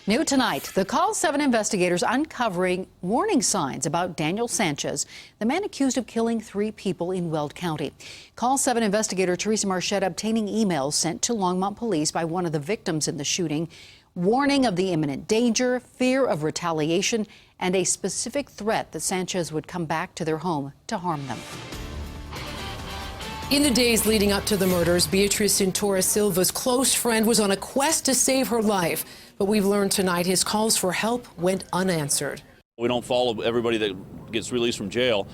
New tonight, the Call 7 investigators uncovering warning signs about Daniel Sanchez, the man accused of killing 3 people in Weld County. Call 7 investigator Theresa Marchetta obtaining emails sent to Longmont police by one of the victims in the shooting, warning of the imminent danger, fear of retaliation, and a specific threat that Sanchez would come back to their home to harm them. In the days leading up to the murders, Beatriz Cintora-Silva's close friend was on a quest to save her life. But we've learned tonight his calls for help went unanswered. We don't follow everybody that gets released from jail.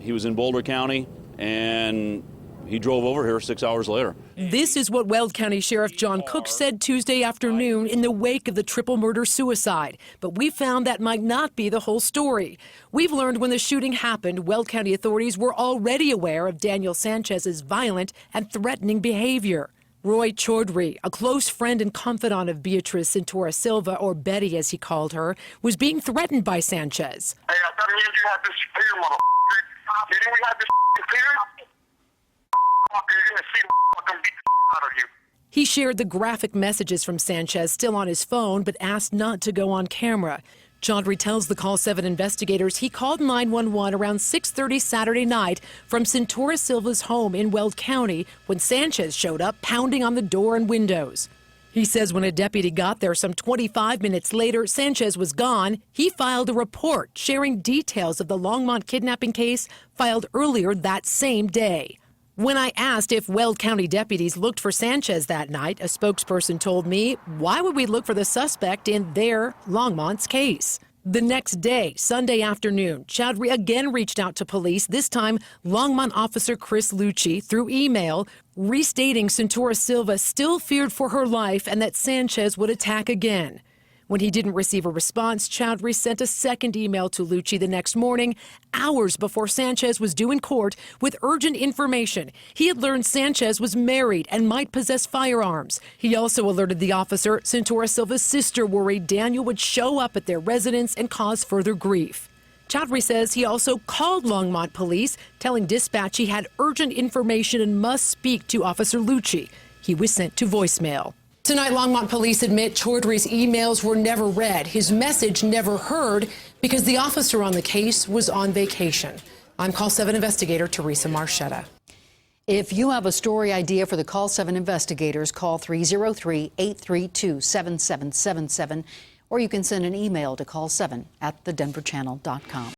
He was in Boulder County, and he drove over here 6 hours later. This is what Weld County Sheriff John Cook said Tuesday afternoon in the wake of the triple murder-suicide. But we found that might not be the whole story. We've learned when the shooting happened, Weld County authorities were already aware of Daniel Sanchez's violent and threatening behavior. Roy Choudhary, a close friend and confidant of Beatriz Cintora-Silva, or Betty as he called her, was being threatened by Sanchez. Hey, I thought you had this fear, motherfucker. Didn't we have this fear? You're gonna see the fucking beat the out of you. He shared the graphic messages from Sanchez still on his phone, but asked not to go on camera. Choudhary tells the Call 7 investigators he called 911 around 6:30 Saturday night from Cintora-Silva's home in Weld County when Sanchez showed up pounding on the door and windows. He says when a deputy got there some 25 minutes later, Sanchez was gone. He filed a report sharing details of the Longmont kidnapping case filed earlier that same day. When I asked if Weld County deputies looked for Sanchez that night, a spokesperson told me, why would we look for the suspect in their, Longmont's, case? The next day, Sunday afternoon, Choudhary again reached out to police, this time Longmont officer Chris Lucci, through email, restating Cintora-Silva still feared for her life and that Sanchez would attack again. When he didn't receive a response, Choudhary sent a second email to Lucci the next morning, hours before Sanchez was due in court, with urgent information. He had learned Sanchez was married and might possess firearms. He also alerted the officer Cintora-Silva's sister worried Daniel would show up at their residence and cause further grief. Choudhary says he also called Longmont police, telling dispatch he had urgent information and must speak to Officer Lucci. He was sent to voicemail. Tonight, Longmont police admit Choudhary's emails were never read, his message never heard, because the officer on the case was on vacation. I'm Call 7 investigator Theresa Marchetta. If you have a story idea for the Call 7 investigators, call 303-832-7777, or you can send an email to call7@thedenverchannel.com.